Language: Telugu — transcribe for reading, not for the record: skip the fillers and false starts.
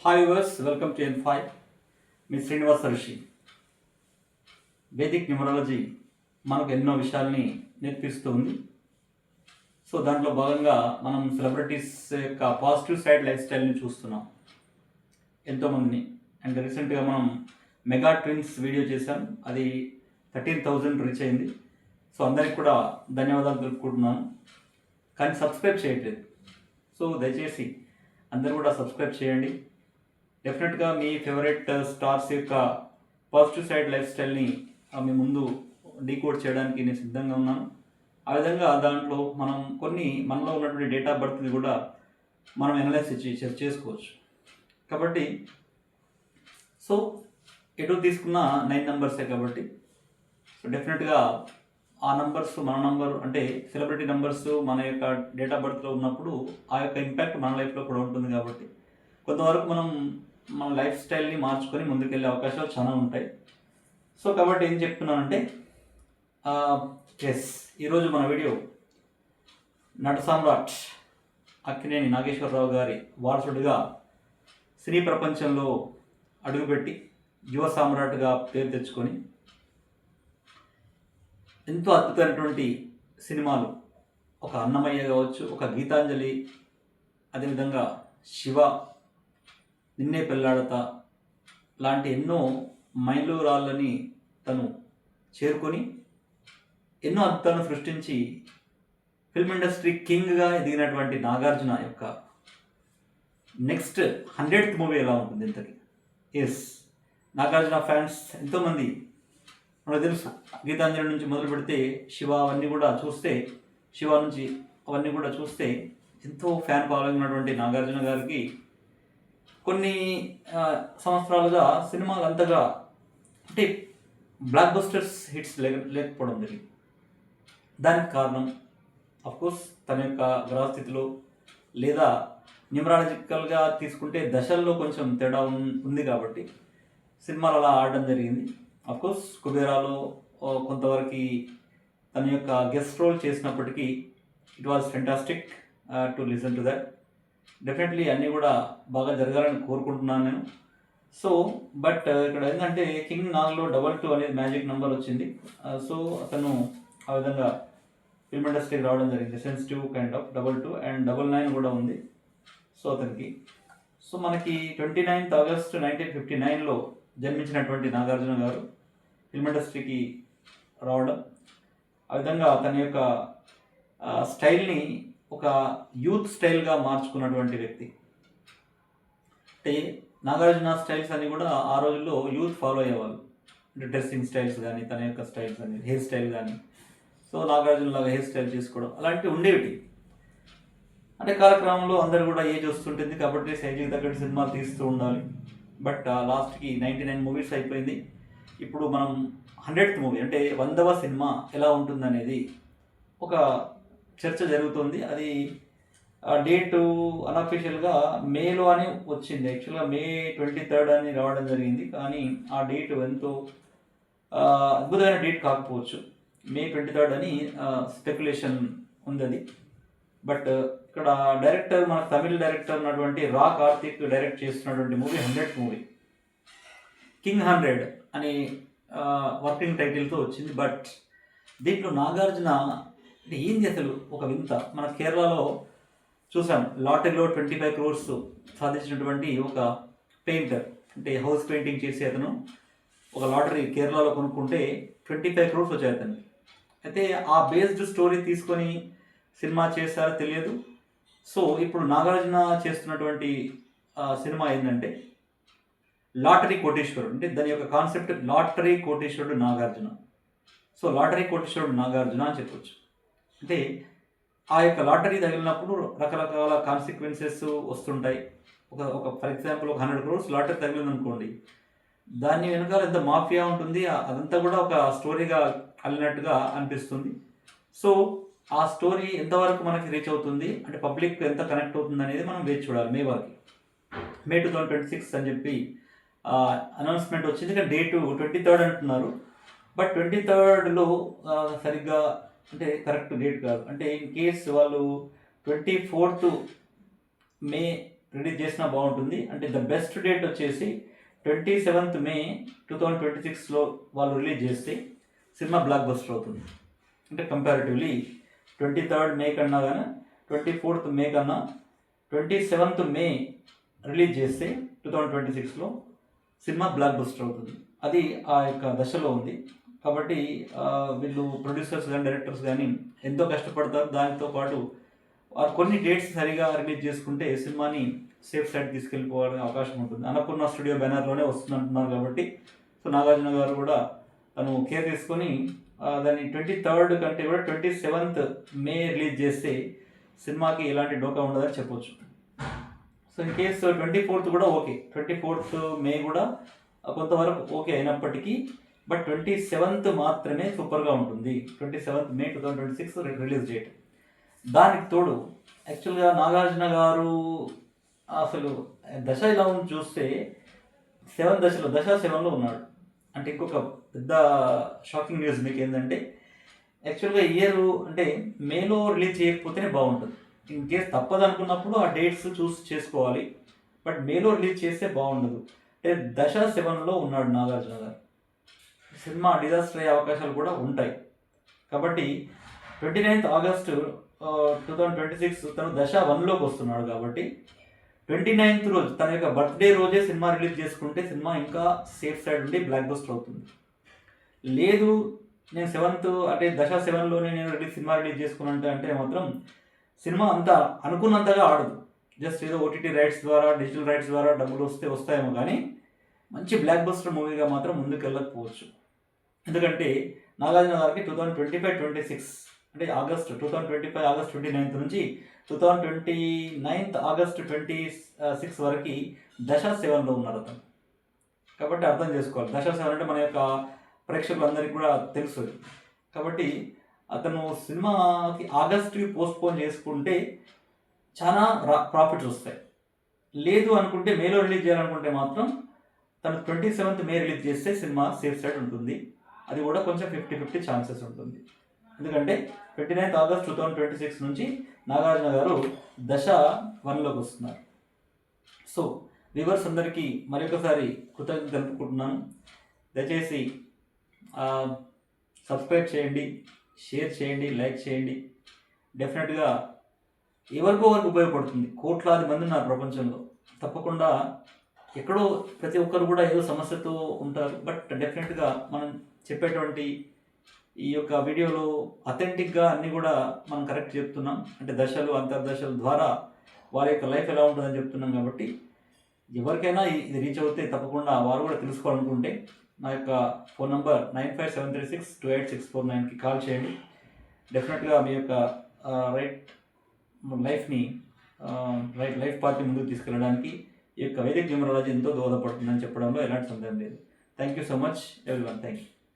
Hi viewers welcome to N5 మీ శ్రీనివాస ఋషి. వేదిక్ న్యూమరాలజీ మనకు ఎన్నో విషయాల్ని నేర్పిస్తూ ఉంది. సో దాంట్లో భాగంగా మనం సెలబ్రిటీస్ యొక్క పాజిటివ్ సైడ్ లైఫ్ స్టైల్ని చూస్తున్నాం ఎంతోమందిని. అండ్ రీసెంట్గా మనం మెగా ట్విన్స్ వీడియో చేశాం, అది 13,000 రీచ్ అయింది. సో అందరికి కూడా ధన్యవాదాలు తెలుపుకుంటున్నాను. కానీ సబ్స్క్రైబ్ చేయట్లేదు. సో దయచేసి అందరూ కూడా సబ్స్క్రైబ్ చేయండి. డెఫినెట్గా మీ ఫేవరెట్ స్టార్స్ యొక్క పాజిటివ్ సైడ్ లైఫ్ స్టైల్ని మీ ముందు డీకోడ్ చేయడానికి నేను సిద్ధంగా ఉన్నాను. ఆ విధంగా దాంట్లో మనం కొన్ని మనలో ఉన్నటువంటి డేట్ ఆఫ్ బర్త్ని కూడా మనం అనలైజ్ చేసుకోవచ్చు. కాబట్టి సో ఎటు తీసుకున్న 9 నెంబర్సే కాబట్టి సో డెఫినెట్గా ఆ నంబర్స్ మన నంబర్ అంటే సెలబ్రిటీ నెంబర్స్ మన యొక్క డేట్ ఆఫ్ బర్త్లో ఉన్నప్పుడు ఆ యొక్క ఇంపాక్ట్ మన లైఫ్లో కూడా ఉంటుంది. కాబట్టి కొంతవరకు మనం మన లైఫ్ స్టైల్ని మార్చుకొని ముందుకెళ్ళే అవకాశాలు చాలా ఉంటాయి. సో కాబట్టి ఏం చెప్తున్నానంటే ఈరోజు మన వీడియో నట సామ్రాట్ అక్కినేని నాగేశ్వరరావు గారి వారసుడిగా సినీ ప్రపంచంలో అడుగుపెట్టి యువ సామ్రాట్గా పేరు తెచ్చుకొని ఎంతో అద్భుతమైనటువంటి సినిమాలు, ఒక అన్నమయ్య కావచ్చు, ఒక గీతాంజలి, అదేవిధంగా శివ, నిన్నే పెళ్ళాడతా లాంటి ఎన్నో మైలురాళ్ళని తను చేరుకొని ఎన్నో అద్భుతాలను సృష్టించి ఫిల్మ్ ఇండస్ట్రీ కింగ్గా ఎదిగినటువంటి నాగార్జున యొక్క నెక్స్ట్ 100th మూవీ ఎలా ఉంటుంది ఇంతకీ? నాగార్జున ఫ్యాన్స్ ఎంతోమంది మనకు తెలుసు. గీతాంజలి నుంచి మొదలు పెడితే శివ అవన్నీ కూడా చూస్తే, శివ నుంచి అవన్నీ కూడా చూస్తే ఎంతో ఫ్యాన్ ఫాలోయింగ్ ఉన్నటువంటి నాగార్జున గారికి కొన్ని సంవత్సరాలుగా సినిమాలు అంతగా అంటే బ్లాక్ బస్టర్స్ హిట్స్ లేకపోవడం జరిగింది. దానికి కారణం అఫ్కోర్స్ తన యొక్క గ్రహస్థితిలో లేదా న్యూమరాలజికల్గా తీసుకుంటే దశల్లో కొంచెం తేడా ఉంది కాబట్టి సినిమాలు అలా ఆడడం జరిగింది. అఫ్కోర్స్ కుబేరాలో కొంతవరకు తన యొక్క గెస్ట్ రోల్ చేసినప్పటికీ it was fantastic to listen to that. Definitely అన్నీ కూడా బాగా జరగాలని కోరుకుంటున్నాను నేను. సో బట్ ఇక్కడ ఏంటంటే కింగ్ 4లో 22 అనేది మ్యాజిక్ నెంబర్ వచ్చింది. సో అతను ఆ విధంగా ఫిల్మ్ ఇండస్ట్రీకి రావడం జరిగింది. సెన్సిటివ్ కైండ్ ఆఫ్ 22 అండ్ 99 కూడా ఉంది సో అతనికి. సో మనకి 29th August 1959లో జన్మించినటువంటి నాగార్జున గారు ఫిల్మ్ ఇండస్ట్రీకి రావడం, ఆ విధంగా తన యొక్క స్టైల్ని ఒక యూత్ స్టైల్గా మార్చుకున్నటువంటి వ్యక్తి. అంటే నాగార్జున స్టైల్స్ అన్నీ కూడా ఆ రోజుల్లో యూత్ ఫాలో అయ్యేవాళ్ళు. అంటే డ్రెస్సింగ్ స్టైల్స్ కానీ, తన యొక్క స్టైల్స్ కానీ, హెయిర్ స్టైల్ కానీ, సో నాగార్జున లాగా హెయిర్ స్టైల్ చేసుకోవడం అలాంటివి ఉండేవి. అంటే కాలక్రమంలో అందరూ కూడా ఏజ్ వస్తుంటుంది కాబట్టి సైజుకి తగ్గట్టు సినిమాలు తీస్తూ ఉండాలి. బట్ లాస్ట్కి 99 మూవీస్ అయిపోయింది. ఇప్పుడు మనం 100th మూవీ అంటే 100వ సినిమా ఎలా ఉంటుందనేది ఒక చర్చ జరుగుతుంది. అది డేటు అన్అఫీషియల్గా మేలో అని వచ్చింది. యాక్చువల్గా May 23rd అని రావడం జరిగింది. కానీ ఆ డేట్ ఎంతో అద్భుతమైన డేట్ కాకపోవచ్చు. May 23rd అని స్పెక్యులేషన్ ఉంది అది. బట్ ఇక్కడ డైరెక్టర్, మన తమిళ డైరెక్టర్ ఉన్నటువంటి రా కార్తిక్ డైరెక్ట్ చేస్తున్నటువంటి మూవీ 100th మూవీ కింగ్ 100 అని వర్కింగ్ టైటిల్తో వచ్చింది. బట్ దీంట్లో నాగార్జున అంటే ఏంది అసలు ఒక వింత. మన కేరళలో చూసాం, లాటరీలో 25 crores సాధించినటువంటి ఒక పెయింటర్, అంటే హౌస్ పెయింటింగ్ చేసే అతను ఒక లాటరీ కేరళలో కొనుక్కుంటే 25 crores వచ్చాయి అతనికి. అయితే ఆ బేస్డ్ స్టోరీ తీసుకొని సినిమా చేస్తారో తెలియదు. సో ఇప్పుడు నాగార్జున చేస్తున్నటువంటి సినిమా ఏంటంటే లాటరీ కోటేశ్వరుడు. అంటే దాని యొక్క కాన్సెప్ట్ లాటరీ కోటేశ్వరుడు నాగార్జున. సో లాటరీ కోటేశ్వరుడు నాగార్జున అని చెప్పొచ్చు. అంటే ఆ యొక్క లాటరీ తగిలినప్పుడు రకరకాల కాన్సిక్వెన్సెస్ వస్తుంటాయి. ఒక ఫర్ ఎగ్జాంపుల్ ఒక 100 crores లాటరీ తగిలింది అనుకోండి, దాని వెనకాల ఎంత మాఫియా ఉంటుంది, అదంతా కూడా ఒక స్టోరీగా అల్లినట్టుగా అనిపిస్తుంది. సో ఆ స్టోరీ ఎంతవరకు మనకి రీచ్ అవుతుంది, అంటే పబ్లిక్ ఎంత కనెక్ట్ అవుతుంది అనేది మనం వేచి చూడాలి. May 2026 అని చెప్పి అనౌన్స్మెంట్ వచ్చింది. కానీ డేటు 23rd అంటున్నారు. బట్ 23rdలో సరిగ్గా అంటే కరెక్ట్ డేట్ కాదు. అంటే ఇన్ కేస్ వాళ్ళు 24th May రిలీజ్ చేసినా బాగుంటుంది. అంటే ద బెస్ట్ డేట్ వచ్చేసి 27th May 2026లో వాళ్ళు రిలీజ్ చేస్తే సినిమా బ్లాక్ బస్టర్ అవుతుంది. అంటే కంపారిటివ్లీ 23rd May కన్నా కానీ 24th May కన్నా 27th May రిలీజ్ చేస్తే 2026లో సినిమా బ్లాక్ బస్టర్ అవుతుంది. అది ఆ యొక్క దశలో ఉంది. కాబట్టి వీళ్ళు ప్రొడ్యూసర్స్ కానీ డైరెక్టర్స్ కానీ ఎంతో కష్టపడతారు. దానితో పాటు వారు కొన్ని డేట్స్ సరిగా రిలీజ్ చేసుకుంటే సినిమాని సేఫ్ సైడ్ తీసుకెళ్ళిపోవడానికి అవకాశం ఉంటుంది. అన్నపూర్ణ స్టూడియో బ్యానర్లోనే వస్తుందంటున్నారు కాబట్టి సో నాగార్జున గారు కూడా తను కేర్ తీసుకొని దాన్ని 23rd కంటే కూడా 27th May రిలీజ్ చేస్తే సినిమాకి ఎలాంటి డోకా ఉండదని చెప్పొచ్చు. సో ఇన్ కేసు 24th కూడా ఓకే, 24th May కూడా కొంతవరకు ఓకే అయినప్పటికీ బట్ 27th మాత్రమే సూపర్గా ఉంటుంది. 27th May 2026 release date. దానికి తోడు యాక్చువల్గా నాగార్జున గారు అసలు దశ ఇలా చూస్తే 7లో ఉన్నాడు. అంటే ఇంకొక పెద్ద షాకింగ్ న్యూస్ మీకు ఏంటంటే యాక్చువల్గా ఇయర్ అంటే మేలో రిలీజ్ చేయకపోతేనే బాగుంటుంది. ఇన్ కేస్ తప్పదు అనుకున్నప్పుడు ఆ డేట్స్ చూస్ చేసుకోవాలి. బట్ మేలో రిలీజ్ చేస్తే బాగుండదు. అంటే దశ 7లో ఉన్నాడు నాగార్జున గారు. సినిమా డిజాస్టర్ అయ్యే అవకాశాలు కూడా ఉంటాయి. కాబట్టి 29th August 2026 తను దశ 1లోకి వస్తున్నాడు. కాబట్టి 29th రోజు తన యొక్క బర్త్డే రోజే సినిమా రిలీజ్ చేసుకుంటే సినిమా ఇంకా సేఫ్ సైడ్ ఉండి బ్లాక్ బస్టర్ అవుతుంది. లేదు నేను 7th అంటే దశ 7లోనే నేను సినిమా రిలీజ్ చేసుకున్నాను అంటే మాత్రం సినిమా అంతా అనుకున్నంతగా ఆడదు. జస్ట్ ఏదో ఓటీటీ రైట్స్ ద్వారా డిజిటల్ రైట్స్ ద్వారా డబ్బులు వస్తాయేమో కానీ మంచి బ్లాక్ బస్టర్ మూవీగా మాత్రం ముందుకు వెళ్ళకపోవచ్చు. ఎందుకంటే నాగార్జున గారికి 2025-26 అంటే 2025 ఆగస్ట్ 29th నుంచి 2029 August 26 వరకు దశ 7లో ఉన్నారు అతను. కాబట్టి అర్థం చేసుకోవాలి, దశ 7 అంటే మన యొక్క ప్రేక్షకులందరికీ కూడా తెలుసు. కాబట్టి అతను సినిమాకి ఆగస్ట్కి పోస్ట్పోన్ చేసుకుంటే చాలా ప్రాఫిట్స్ వస్తాయి. లేదు అనుకుంటే మేలో రిలీజ్ చేయాలనుకుంటే మాత్రం తను 27th May రిలీజ్ చేస్తే సినిమా సేఫ్ సైడ్ ఉంటుంది. అది కూడా కొంచెం 50-50 ఛాన్సెస్ ఉంటుంది. ఎందుకంటే 29th August 2026 నుంచి నాగార్జున గారు దశ 1లోకి వస్తున్నారు. సో వ్యూవర్స్ అందరికీ మరొకసారి కృతజ్ఞతలు తెలుపుకుంటున్నాను. దయచేసి సబ్స్క్రైబ్ చేయండి, షేర్ చేయండి, లైక్ చేయండి. డెఫినెట్గా ఎవరికో వరకు ఉపయోగపడుతుంది. కోట్లాది మంది ఉన్నారు ప్రపంచంలో. తప్పకుండా ఎక్కడో ప్రతి ఒక్కరు కూడా ఏదో సమస్యతో ఉంటారు. బట్ డెఫినెట్గా మనం చెప్పేటువంటి ఈ యొక్క వీడియోలో అథెంటిక్గా అన్నీ కూడా మనం కరెక్ట్ చెప్తున్నాం. అంటే దశలు అంతర్దశల ద్వారా వారి యొక్క లైఫ్ ఎలా ఉంటుందని చెప్తున్నాం. కాబట్టి ఎవరికైనా ఇది రీచ్ అవుతే తప్పకుండా వారు కూడా తెలుసుకోవాలనుకుంటే నా యొక్క ఫోన్ నంబర్ 9573628649కి కాల్ చేయండి. డెఫినెట్గా మీ యొక్క లైఫ్ పార్టీ ముందుకు తీసుకెళ్ళడానికి ఈ యొక్క వైదిక్ న్యూమరాలజీ ఎంతో దోహదపడుతుందని చెప్పడంలో ఎలాంటి సందేహం లేదు. Thank you so much everyone. Thank you.